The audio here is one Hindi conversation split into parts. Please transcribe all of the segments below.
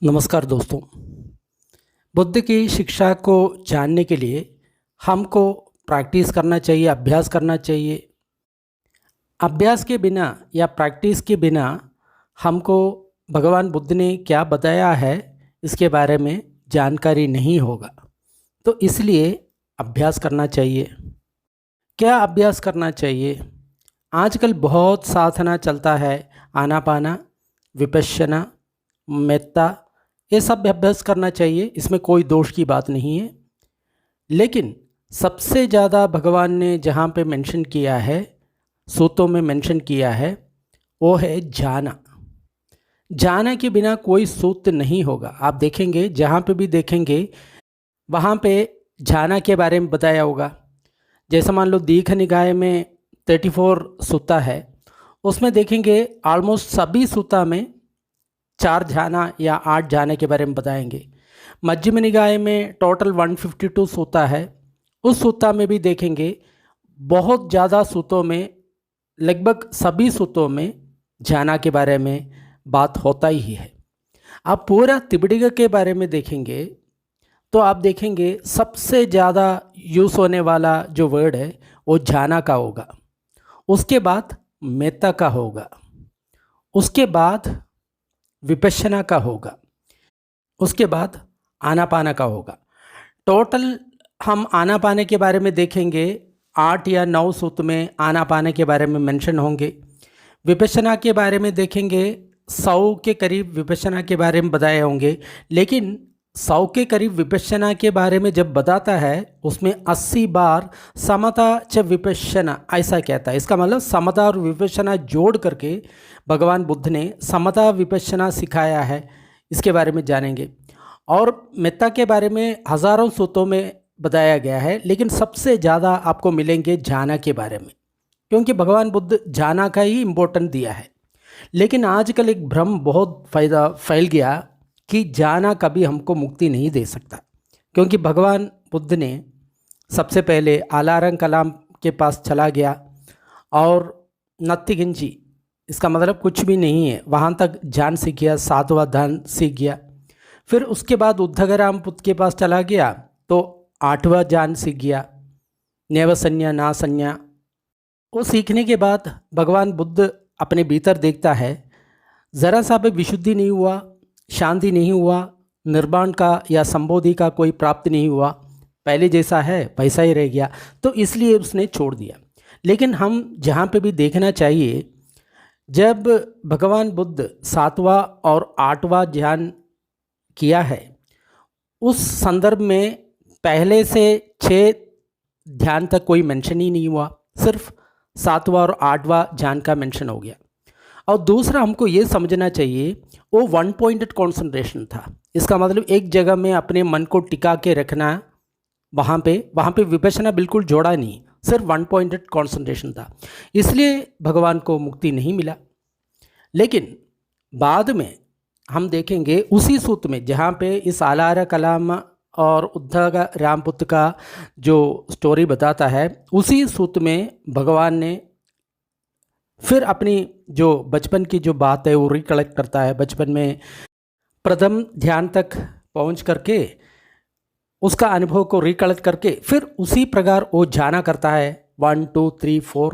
नमस्कार दोस्तों। बुद्ध की शिक्षा को जानने के लिए हमको प्रैक्टिस करना चाहिए, अभ्यास करना चाहिए। अभ्यास के बिना या प्रैक्टिस के बिना हमको भगवान बुद्ध ने क्या बताया है इसके बारे में जानकारी नहीं होगा। तो इसलिए अभ्यास करना चाहिए। क्या अभ्यास करना चाहिए? आजकल बहुत साधना चलता है, आनापाना, विपश्यना, मेत्ता, ये सब अभ्यास करना चाहिए, इसमें कोई दोष की बात नहीं है। लेकिन सबसे ज़्यादा भगवान ने जहाँ पे मेंशन किया है, सूत्रों में मेंशन किया है, वो है जाना। जाना के बिना कोई सूत्र नहीं होगा। आप देखेंगे, जहाँ पे भी देखेंगे वहाँ पे जाना के बारे में बताया होगा। जैसे मान लो दीघ निकाय में 34 सूत्ता है, उसमें देखेंगे ऑलमोस्ट सभी सूत्ता में 4 जाना या 8 जाने के बारे में बताएंगे। मध्यम निकाय में टोटल 152 सूत्ता है, उस सूत्ता में भी देखेंगे बहुत ज़्यादा सूत्रों में, लगभग सभी सूत्रों में जाना के बारे में बात होता ही है। आप पूरा त्रिपिटक के बारे में देखेंगे तो आप देखेंगे सबसे ज़्यादा यूज़ होने वाला जो वर्ड है वो जाना का होगा, उसके बाद मेत्ता का होगा, उसके बाद विपश्यना का होगा, उसके बाद आनापाना का होगा। टोटल हम आनापाने के बारे में देखेंगे 8 या 9 सूत्र में आनापाने के बारे में मेंशन होंगे। विपश्यना के बारे में देखेंगे 100 के करीब विपश्यना के बारे में बताए होंगे। लेकिन 100 के करीब विपश्यना के बारे में जब बताता है उसमें 80 बार समता च विपश्यना ऐसा कहता है। इसका मतलब समता और विपश्यना जोड़ करके भगवान बुद्ध ने समता विपश्यना सिखाया है, इसके बारे में जानेंगे। और मेत्ता के बारे में हज़ारों सूत्रों में बताया गया है, लेकिन सबसे ज़्यादा आपको मिलेंगे जाना के बारे में, क्योंकि भगवान बुद्ध जाना का ही इम्पोर्टेंट दिया है। लेकिन आजकल एक भ्रम बहुत फैल गया कि जाना कभी हमको मुक्ति नहीं दे सकता, क्योंकि भगवान बुद्ध ने सबसे पहले आलारंग कलाम के पास चला गया और नत्थिगिंजी, इसका मतलब कुछ भी नहीं है, वहाँ तक ज्ञान सीख गया, 7वां ध्यान सीख गया। फिर उसके बाद उद्धगराम पुत्र के पास चला गया तो 8वां ज्ञान सीख गया, नैव संज्ञा ना संज्ञा। वो सीखने के बाद भगवान बुद्ध अपने भीतर देखता है, ज़रा सा भी विशुद्धि नहीं हुआ, शांति नहीं हुआ, निर्वाण का या संबोधि का कोई प्राप्ति नहीं हुआ, पहले जैसा है वैसा ही रह गया, तो इसलिए उसने छोड़ दिया। लेकिन हम जहाँ पे भी देखना चाहिए, जब भगवान बुद्ध 7वां और 8वां ध्यान किया है, उस संदर्भ में पहले से 6 ध्यान तक कोई मेंशन ही नहीं हुआ, सिर्फ 7वां और 8वां ध्यान का मेंशन हो गया। और दूसरा हमको ये समझना चाहिए, वो 1 पॉइंटेड कॉन्सेंट्रेशन था। इसका मतलब एक जगह में अपने मन को टिका के रखना, वहाँ पे विपश्यना बिल्कुल जोड़ा नहीं, सिर्फ 1 पॉइंटेड कॉन्सेंट्रेशन था, इसलिए भगवान को मुक्ति नहीं मिला। लेकिन बाद में हम देखेंगे उसी सूत्र में, जहाँ पे इस आलार कलाम और उद्धव रामपुत्र का जो स्टोरी बताता है, उसी सूत्र में भगवान ने फिर अपनी जो बचपन की जो बात है वो रिकलेक्ट करता है। बचपन में प्रथम ध्यान तक पहुंच करके उसका अनुभव को रिकलेक्ट करके फिर उसी प्रकार वो जाना करता है, 1 2 3 4,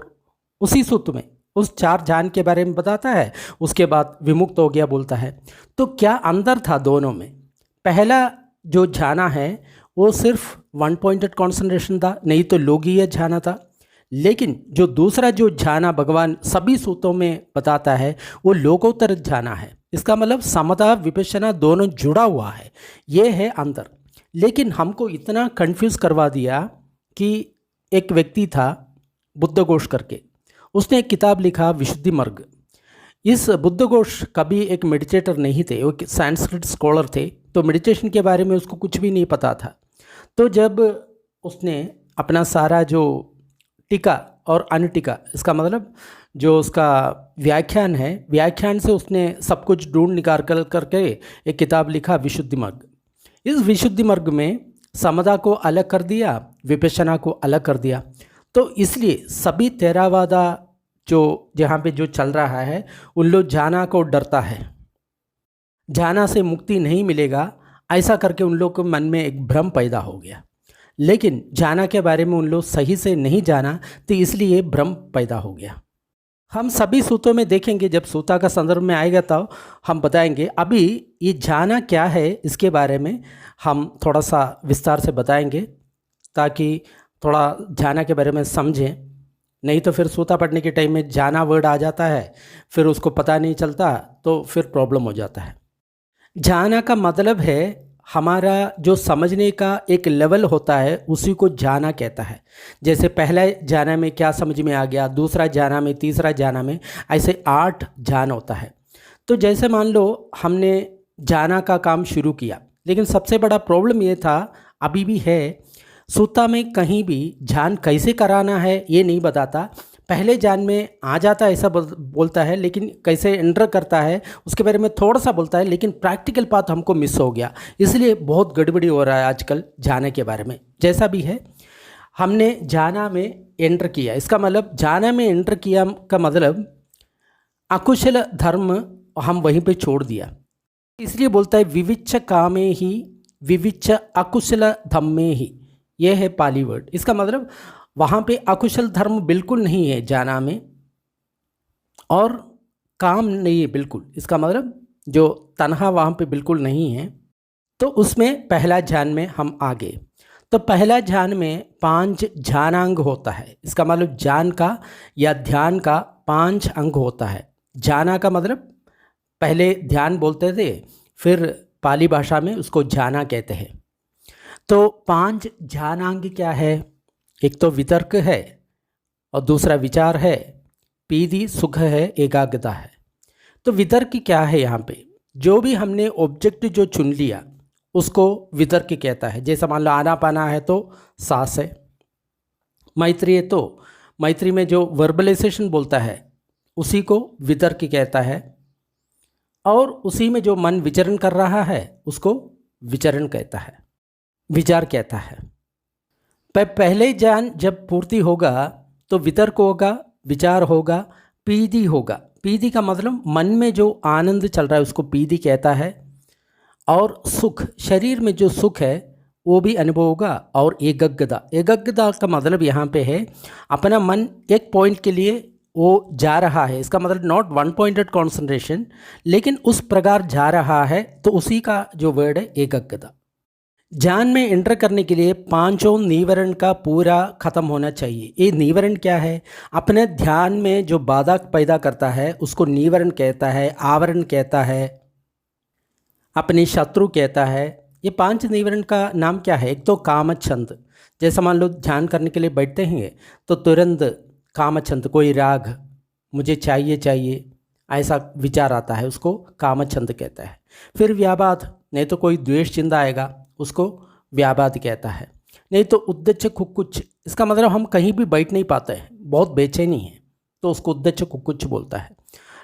उसी सूत्र में उस 4 ध्यान के बारे में बताता है। उसके बाद विमुक्त हो गया बोलता है। तो क्या अंदर था दोनों में? पहला जो जाना है वो सिर्फ 1 पॉइंटेड कॉन्सेंट्रेशन था, नहीं तो लोकीय जाना था। लेकिन जो दूसरा जो जाना भगवान सभी सूत्रों में बताता है वो लोकोत्तर जाना है। इसका मतलब समता विपश्यना दोनों जुड़ा हुआ है, ये है अंतर। लेकिन हमको इतना कंफ्यूज करवा दिया कि एक व्यक्ति था बुद्धघोष करके, उसने एक किताब लिखा विशुद्धि मार्ग। इस बुद्धघोष कभी एक मेडिटेटर नहीं थे, वो संस्कृत स्कॉलर थे, तो मेडिटेशन के बारे में उसको कुछ भी नहीं पता था। तो जब उसने अपना सारा जो टीका और अनुटीका, इसका मतलब जो उसका व्याख्यान है, व्याख्यान से उसने सब कुछ ढूंढ निकाल करके एक किताब लिखा विशुद्धि मार्ग। इस विशुद्धि मार्ग में समता को अलग कर दिया, विपश्यना को अलग कर दिया। तो इसलिए सभी थेरावादा जो जहाँ पे जो चल रहा है, उन लोग जाना को डरता है। जाना से मुक्ति नहीं मिलेगा, ऐसा करके उन लोग के मन में एक भ्रम पैदा हो गया। लेकिन जाना के बारे में उन लोग सही से नहीं जाना, तो इसलिए भ्रम पैदा हो गया। हम सभी सूत्रों में देखेंगे, जब सूता का संदर्भ में आएगा तो हम बताएंगे। अभी ये जाना क्या है इसके बारे में हम थोड़ा सा विस्तार से बताएंगे, ताकि थोड़ा जाना के बारे में समझें। नहीं तो फिर सूता पढ़ने के टाइम में जाना वर्ड आ जाता है, फिर उसको पता नहीं चलता, तो फिर प्रॉब्लम हो जाता है। जाना का मतलब है हमारा जो समझने का एक लेवल होता है, उसी को जाना कहता है। जैसे पहला जाना में क्या समझ में आ गया, दूसरा जाना में, तीसरा जाना में, ऐसे 8 जान होता है। तो जैसे मान लो हमने जाना का काम शुरू किया, लेकिन सबसे बड़ा प्रॉब्लम ये था, अभी भी है, सूता में कहीं भी जान कैसे कराना है ये नहीं बताता। पहले जान में आ जाता है ऐसा बोलता है, लेकिन कैसे एंटर करता है उसके बारे में थोड़ा सा बोलता है, लेकिन प्रैक्टिकल पाथ हमको मिस हो गया। इसलिए बहुत गड़बड़ी हो रहा है आजकल जाने के बारे में। जैसा भी है, हमने जाना में एंटर किया, इसका मतलब जाना में एंटर किया का मतलब अकुशल धर्म हम वहीं पे छोड़ दिया। इसलिए बोलता है विविच्छ कामे ही विविच्छ अकुशल धम्मे ही, यह है पाली वर्ड। इसका मतलब वहाँ पे अकुशल धर्म बिल्कुल नहीं है जाना में, और काम नहीं है बिल्कुल। इसका मतलब जो तन्हा वहाँ पे बिल्कुल नहीं है। तो उसमें पहला ध्यान में हम आगे, तो पहला ध्यान में 5 ध्यानांग होता है। इसका मतलब जान का या ध्यान का 5 अंग होता है। जाना का मतलब पहले ध्यान बोलते थे, फिर पाली भाषा में उसको जाना कहते हैं। तो 5 ध्यानांग क्या है? एक तो वितर्क है, और दूसरा विचार है, पीदी सुख है, एकाग्रता है। तो वितर्क क्या है? यहाँ पे जो भी हमने ऑब्जेक्ट जो चुन लिया उसको वितर्क कहता है। जैसा मान लो आना पाना है तो सांस है, मैत्री है तो मैत्री में जो वर्बलाइजेशन बोलता है उसी को वितर्क कहता है, और उसी में जो मन विचरण कर रहा है उसको विचरण कहता है, विचार कहता है। पहले ज्ञान जब पूर्ति होगा तो वितर्क होगा, विचार होगा, पीदी होगा। पीदी का मतलब मन में जो आनंद चल रहा है उसको पीदी कहता है, और सुख, शरीर में जो सुख है वो भी अनुभव होगा, और एकाग्रता। एकाग्रता का मतलब यहाँ पे है अपना मन एक पॉइंट के लिए वो जा रहा है। इसका मतलब नॉट वन पॉइंटेड कॉन्सेंट्रेशन, लेकिन उस प्रकार जा रहा है, तो उसी का जो वर्ड है एकाग्रता। ध्यान में एंटर करने के लिए 5 निवरण का पूरा खत्म होना चाहिए। ये निवरण क्या है? अपने ध्यान में जो बाधा पैदा करता है उसको निवरण कहता है, आवरण कहता है, अपनी शत्रु कहता है। ये 5 निवरण का नाम क्या है? एक तो कामच्छंद, जैसा मान लो ध्यान करने के लिए बैठते हैं तो तुरंत कामच्छंद, कोई राग मुझे चाहिए चाहिए ऐसा विचार आता है, उसको कामच्छंद कहता है। फिर व्याबाद, नहीं तो कोई द्वेष चिंता आएगा, उसको व्याबाद कहता है। नहीं तो उद्देश्य कुकुच, इसका मतलब हम कहीं भी बैठ नहीं पाते हैं, बहुत बेचैनी है, तो उसको उद्देश्य कुकुच बोलता है।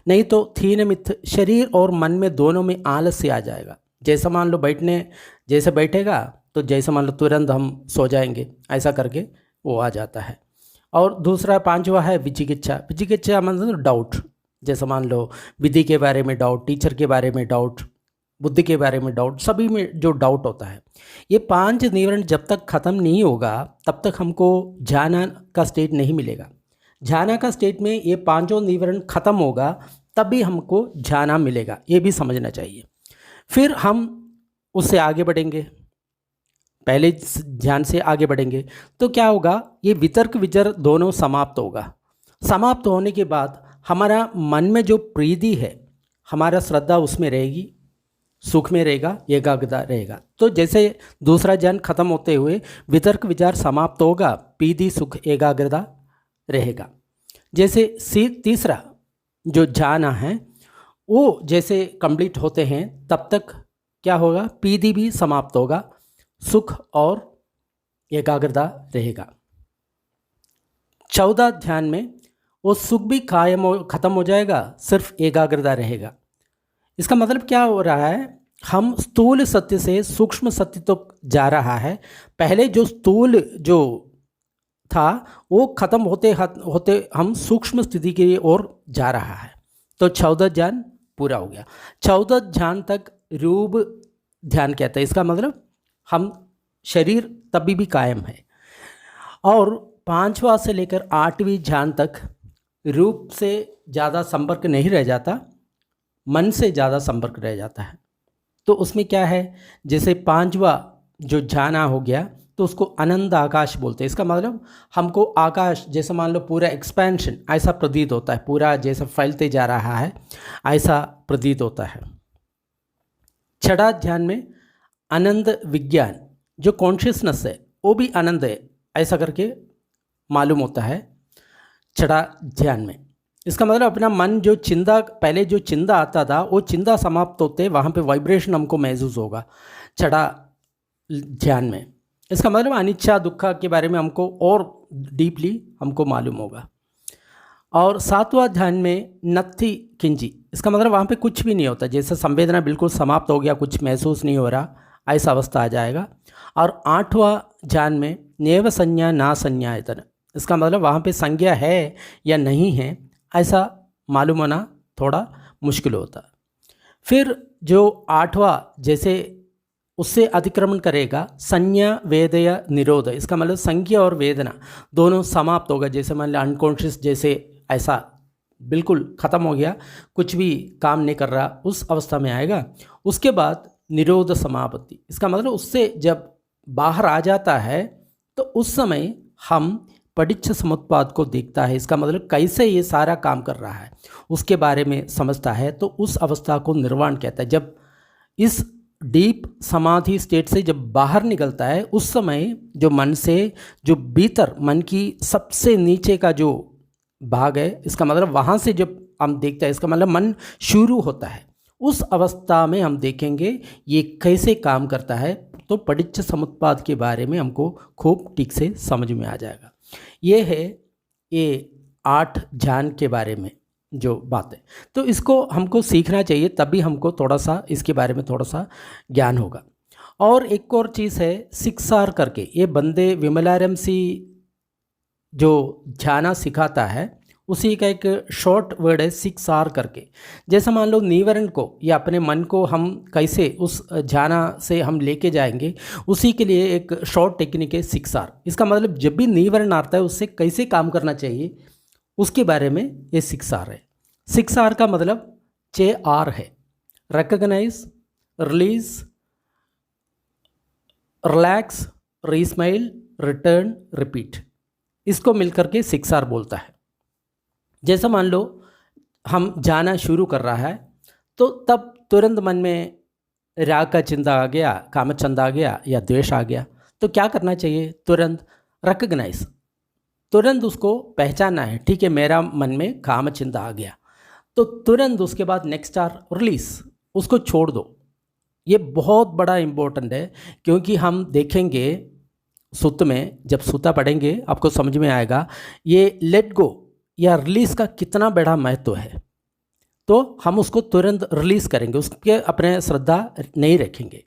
नहीं तो थीन मिथ, शरीर और मन में दोनों में आलस्य आ जाएगा। जैसा मान लो जैसे बैठेगा तो जैसे मान लो तुरंत हम सो जाएंगे, ऐसा करके वो आ जाता है। और दूसरा 5वां है विचिकित्सा। विचिकित्सा मतलब डाउट, जैसे मान लो विधि के बारे में डाउट, टीचर के बारे में डाउट, बुद्धि के बारे में डाउट, सभी में जो डाउट होता है। ये 5 निवरण जब तक ख़त्म नहीं होगा तब तक हमको जाना का स्टेट नहीं मिलेगा। जाना का स्टेट में ये 5 निवरण ख़त्म होगा तभी हमको जाना मिलेगा, ये भी समझना चाहिए। फिर हम उससे आगे बढ़ेंगे, पहले ध्यान से आगे बढ़ेंगे तो क्या होगा? ये वितर्क विचार दोनों समाप्त होगा। समाप्त होने के बाद हमारा मन में जो प्रीति है, हमारा श्रद्धा उसमें रहेगी, सुख में रहेगा, एकाग्रता रहेगा। तो जैसे दूसरा ज्ञान खत्म होते हुए वितर्क विचार समाप्त होगा, पीदी सुख एकाग्रता रहेगा। जैसे तीसरा जो ज्ञान है वो जैसे कंप्लीट होते हैं तब तक क्या होगा? पीदी भी समाप्त होगा, सुख और एकाग्रता रहेगा। 14 ध्यान में वो सुख भी खत्म हो जाएगा, सिर्फ एकाग्रता रहेगा। इसका मतलब क्या हो रहा है? हम स्थूल सत्य से सूक्ष्म सत्य तक जा रहा है। पहले जो स्थूल जो था वो खत्म होते होते हम सूक्ष्म स्थिति की ओर जा रहा है। तो 14 ध्यान पूरा हो गया। 14 ध्यान तक रूप ध्यान कहते हैं। इसका मतलब हम शरीर तभी भी कायम है। और 5वां से लेकर 8वीं ध्यान तक रूप से ज़्यादा संपर्क नहीं रह जाता, मन से ज़्यादा संपर्क रह जाता है। तो उसमें क्या है, जैसे 5वां जो ध्यान हो गया तो उसको आनंद आकाश बोलते हैं। इसका मतलब हमको आकाश जैसे मान लो पूरा एक्सपेंशन ऐसा प्रतीत होता है, पूरा जैसा फैलते जा रहा है ऐसा प्रतीत होता है। 6वां ध्यान में आनंद विज्ञान, जो कॉन्शियसनेस है वो भी आनंद है ऐसा करके मालूम होता है 6वां ध्यान में। इसका मतलब अपना मन जो चिंता, पहले जो चिंता आता था वो चिंता समाप्त होते वहाँ पे वाइब्रेशन हमको महसूस होगा 6वां ध्यान में। इसका मतलब अनिच्छा दुख के बारे में हमको और डीपली हमको मालूम होगा। और 7वां ध्यान में नत्थी किंची, इसका मतलब वहाँ पे कुछ भी नहीं होता, जैसे संवेदना बिल्कुल समाप्त हो गया, कुछ महसूस नहीं हो रहा, ऐसा अवस्था आ जाएगा। और 8वां ध्यान में नेव संज्ञा ना संज्ञायतन, इसका मतलब वहाँ पे संज्ञा है या नहीं है ऐसा मालूम होना थोड़ा मुश्किल होता। फिर जो 8वां जैसे उससे अतिक्रमण करेगा संज्ञा वेदया निरोध, इसका मतलब संज्ञा और वेदना दोनों समाप्त होगा। जैसे मान लो अनकॉन्शियस जैसे ऐसा बिल्कुल ख़त्म हो गया, कुछ भी काम नहीं कर रहा, उस अवस्था में आएगा। उसके बाद निरोध समापत्ति, इसका मतलब उससे जब बाहर आ जाता है तो उस समय हम पटिच्छ समुत्पाद को देखता है। इसका मतलब कैसे ये सारा काम कर रहा है उसके बारे में समझता है, तो उस अवस्था को निर्वाण कहता है। जब इस डीप समाधि स्टेट से जब बाहर निकलता है उस समय जो मन से जो भीतर मन की सबसे नीचे का जो भाग है, इसका मतलब वहाँ से जब हम देखते हैं, इसका मतलब मन शुरू होता है, उस अवस्था में हम देखेंगे ये कैसे काम करता है। तो पटिच्छ समुत्पाद के बारे में हमको खूब ठीक से समझ में आ जाएगा। ये है ये 8 ध्यान के बारे में जो बात है, तो इसको हमको सीखना चाहिए, तभी हमको थोड़ा सा इसके बारे में थोड़ा सा ज्ञान होगा। और एक और चीज़ है 6R करके, ये बंदे विमलारम सी जो ध्यान सिखाता है उसी का एक शॉर्ट वर्ड है 6R करके। जैसे मान लो नीवरण को या अपने मन को हम कैसे उस ध्यान से हम लेके जाएंगे, उसी के लिए एक शॉर्ट टेक्निक है 6R। इसका मतलब जब भी नीवरण आता है उससे कैसे काम करना चाहिए उसके बारे में ये 6R है। 6R का मतलब 6R है, recognise, release, relax, resmile, return, repeat, इसको मिलकर के 6R बोलता है। जैसा मान लो हम जाना शुरू कर रहा है तो तब तुरंत मन में राग का चिंता आ गया, कामचंद आ गया या द्वेष आ गया, तो क्या करना चाहिए, तुरंत रिकग्नाइज, तुरंत उसको पहचानना है, ठीक है मेरा मन में काम चिंता आ गया, तो तुरंत उसके बाद नेक्स्ट आर रिलीज, उसको छोड़ दो। ये बहुत बड़ा इम्पोर्टेंट है, क्योंकि हम देखेंगे सुत में, जब सूता पढ़ेंगे आपको समझ में आएगा ये लेट गो या रिलीज़ का कितना बड़ा महत्व है। तो हम उसको तुरंत रिलीज़ करेंगे, उसके अपने श्रद्धा नहीं रखेंगे।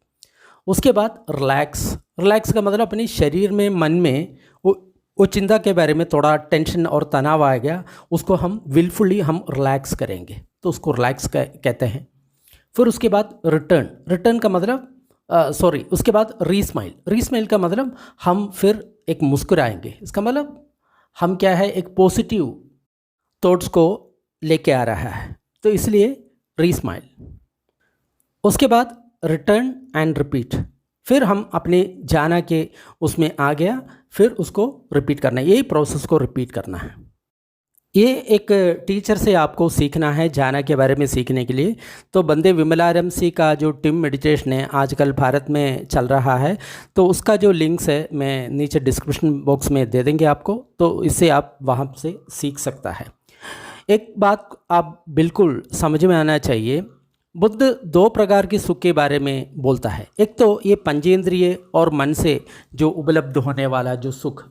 उसके बाद रिलैक्स, रिलैक्स का मतलब अपने शरीर में मन में वो चिंता के बारे में थोड़ा टेंशन और तनाव आ गया, उसको हम विलफुली हम रिलैक्स करेंगे, तो उसको रिलैक्स कहते हैं। फिर उसके बाद रिटर्न, रिटर्न का मतलब उसके बाद रीस्माइल, रीस्माइल का मतलब हम फिर एक मुस्कुराएंगे। इसका मतलब हम क्या है, एक पॉजिटिव थॉट्स को लेके आ रहा है, तो इसलिए रीस्माइल। उसके बाद रिटर्न एंड रिपीट, फिर हम अपने जाना के उसमें आ गया, फिर उसको रिपीट करना है, यही प्रोसेस को रिपीट करना है। ये एक टीचर से आपको सीखना है जाना के बारे में सीखने के लिए। तो बंदे विमलारमसी का जो टीम मेडिटेशन है आजकल भारत में चल रहा है, तो उसका जो लिंक्स है मैं नीचे डिस्क्रिप्शन बॉक्स में दे देंगे आपको, तो इससे आप वहाँ से सीख सकता है। एक बात आप बिल्कुल समझ में आना चाहिए, बुद्ध 2 प्रकार के सुख के बारे में बोलता है। एक तो ये पंचेंद्रिय और मन से जो उपलब्ध होने वाला जो सुख,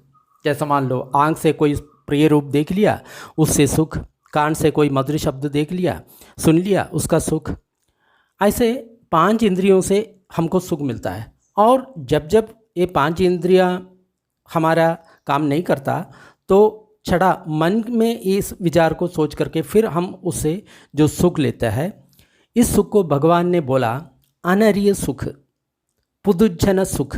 जैसा मान लो आँख से कोई प्रिय रूप देख लिया उससे सुख, कान से कोई मधुर शब्द देख लिया सुन लिया उसका सुख, ऐसे 5 इंद्रियों से हमको सुख मिलता है। और जब जब ये 5 इंद्रियां हमारा काम नहीं करता तो छड़ा मन में इस विचार को सोच करके फिर हम उससे जो सुख लेते हैं, इस सुख को भगवान ने बोला अनरिय सुख, पुदुज्जन सुख,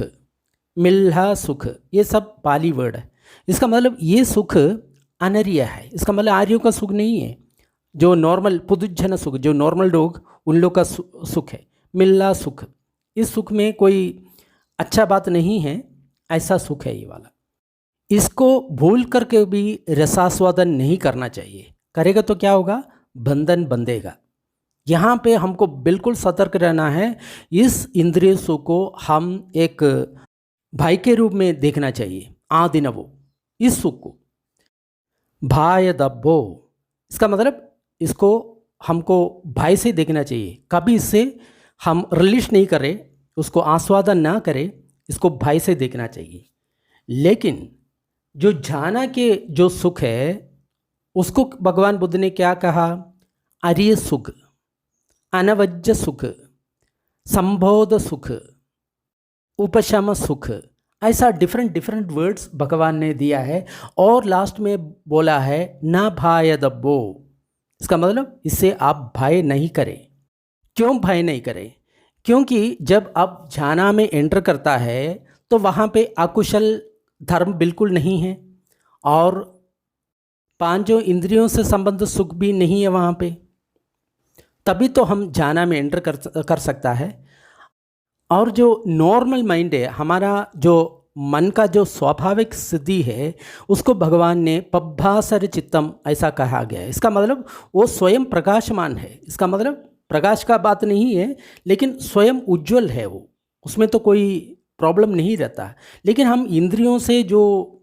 मिल्हा सुख, ये सब पाली वर्ड है। इसका मतलब ये सुख अनरिय है, इसका मतलब आर्यों का सुख नहीं है। जो नॉर्मल पुदुज्जन सुख, जो नॉर्मल लोग उन लोग का सुख है। मिल्ला सुख, इस सुख में कोई अच्छा बात नहीं है, ऐसा सुख है ये वाला। इसको भूल करके भी रसास्वादन नहीं करना चाहिए, करेगा तो क्या होगा, बंधन बंधेगा। यहाँ पे हमको बिल्कुल सतर्क रहना है। इस इंद्रिय सुख को हम एक भाई के रूप में देखना चाहिए, आदिनवो, इस सुख को। भाई दब्बो, इसका मतलब इसको हमको भाई से देखना चाहिए, कभी इससे हम रिलीज नहीं करें, उसको आस्वादन ना करें, इसको भाई से देखना चाहिए। लेकिन जो जाना के जो सुख है उसको भगवान बुद्ध ने क्या कहा, अरिय सुख, अनवज्य सुख, संबोध सुख, उपशम सुख, ऐसा डिफरेंट डिफरेंट वर्ड्स भगवान ने दिया है। और लास्ट में बोला है ना भाय दब्बो, इसका मतलब इससे आप भय नहीं करें। क्यों भय नहीं करें, क्योंकि जब आप झाना में एंटर करता है तो वहाँ पे अकुशल धर्म बिल्कुल नहीं है, और पांचों इंद्रियों से संबंधित सुख भी नहीं है वहाँ पे, तभी तो हम झाना में एंटर कर सकता है। और जो नॉर्मल माइंड है हमारा, जो मन का जो स्वाभाविक सिद्धि है, उसको भगवान ने पब्भासर चित्तम ऐसा कहा गया है। इसका मतलब वो स्वयं प्रकाशमान है, इसका मतलब प्रकाश का बात नहीं है, लेकिन स्वयं उज्ज्वल है वो, उसमें तो कोई प्रॉब्लम नहीं रहता। लेकिन हम इंद्रियों से जो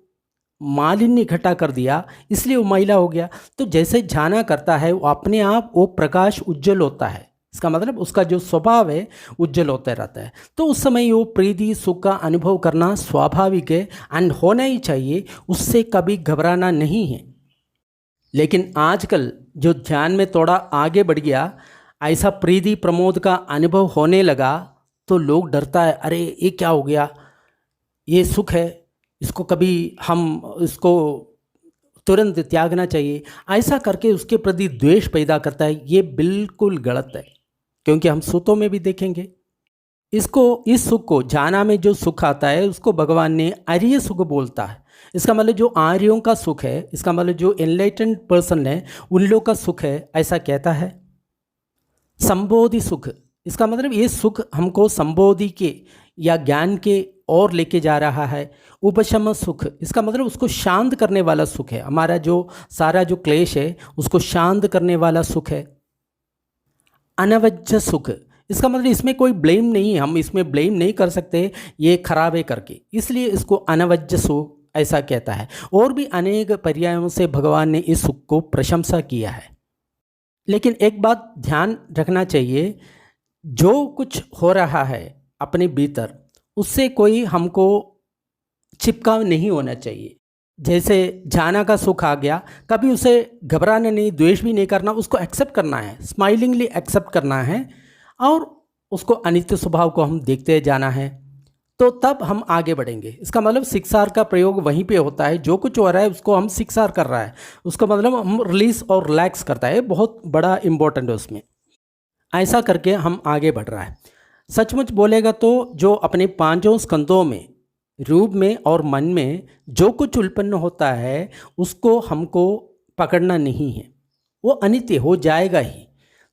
मालिन्य इकट्ठा कर दिया, इसलिए वो मैला हो गया। तो जैसे झाना करता है वो अपने आप वो प्रकाश उज्ज्वल होता है, इसका मतलब उसका जो स्वभाव है उज्ज्वल होता रहता है। तो उस समय वो प्रीति सुख का अनुभव करना स्वाभाविक है एंड होना ही चाहिए, उससे कभी घबराना नहीं है। लेकिन आजकल जो ध्यान में थोड़ा आगे बढ़ गया, ऐसा प्रीति प्रमोद का अनुभव होने लगा तो लोग डरता है, अरे ये क्या हो गया, ये सुख है, इसको कभी हम इसको तुरंत त्यागना चाहिए, ऐसा करके उसके प्रति द्वेष पैदा करता है। ये बिल्कुल गलत है, क्योंकि हम सूतों में भी देखेंगे इसको, इस सुख को, जाना में जो सुख आता है उसको भगवान ने आर्य सुख बोलता है। इसका मतलब जो आर्यों का सुख है, इसका मतलब जो एनलाइटेंड पर्सन है उन लोग का सुख है, ऐसा कहता है। संबोधि सुख, इसका मतलब ये सुख हमको संबोधि के या ज्ञान के और लेके जा रहा है। उपशम सुख, इसका मतलब उसको शांत करने वाला सुख है, हमारा जो सारा जो क्लेश है उसको शांत करने वाला सुख है। अनवज्य सुख, इसका मतलब इसमें कोई ब्लेम नहीं है, हम इसमें ब्लेम नहीं कर सकते ये खराब है करके, इसलिए इसको अनवज्य सुख ऐसा कहता है। और भी अनेक पर्यायों से भगवान ने इस सुख को प्रशंसा किया है। लेकिन एक बात ध्यान रखना चाहिए, जो कुछ हो रहा है अपने भीतर उससे कोई हमको चिपकाव नहीं होना चाहिए। जैसे जाना का सुख आ गया, कभी उसे घबराना नहीं, द्वेष भी नहीं करना, उसको एक्सेप्ट करना है, स्माइलिंगली एक्सेप्ट करना है, और उसको अनित्य स्वभाव को हम देखते जाना है, तो तब हम आगे बढ़ेंगे। इसका मतलब शिक्षार का प्रयोग वहीं पे होता है, जो कुछ हो रहा है उसको हम शिक्षार कर रहा है, उसका मतलब हम रिलीज और रिलैक्स करता है, बहुत बड़ा इम्पोर्टेंट है उसमें। ऐसा करके हम आगे बढ़ रहा है। सचमुच बोलेगा तो जो अपने पांचों स्कंदों में, रूप में और मन में जो कुछ उत्पन्न होता है उसको हमको पकड़ना नहीं है, वो अनित्य हो जाएगा ही।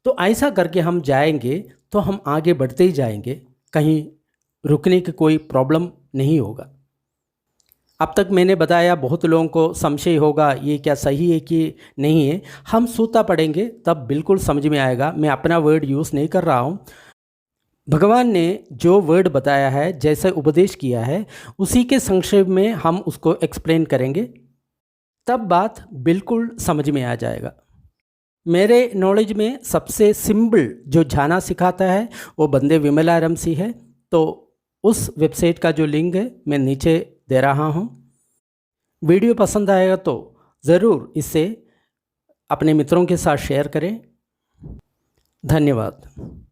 तो ऐसा करके हम जाएंगे तो हम आगे बढ़ते ही जाएंगे, कहीं रुकने की कोई प्रॉब्लम नहीं होगा। अब तक मैंने बताया, बहुत लोगों को संशय होगा ये क्या सही है कि नहीं है। हम सूता पढ़ेंगे तब बिल्कुल समझ में आएगा, मैं अपना वर्ड यूज़ नहीं कर रहा हूँ। भगवान ने जो वर्ड बताया है, जैसे उपदेश किया है, उसी के संक्षेप में हम उसको एक्सप्लेन करेंगे, तब बात बिल्कुल समझ में आ जाएगा। मेरे नॉलेज में सबसे सिंपल जो झाना सिखाता है वो बंदे विमलाराम सी है, तो उस वेबसाइट का जो लिंक है मैं नीचे दे रहा हूँ। वीडियो पसंद आएगा तो ज़रूर इसे अपने मित्रों के साथ शेयर करें। धन्यवाद।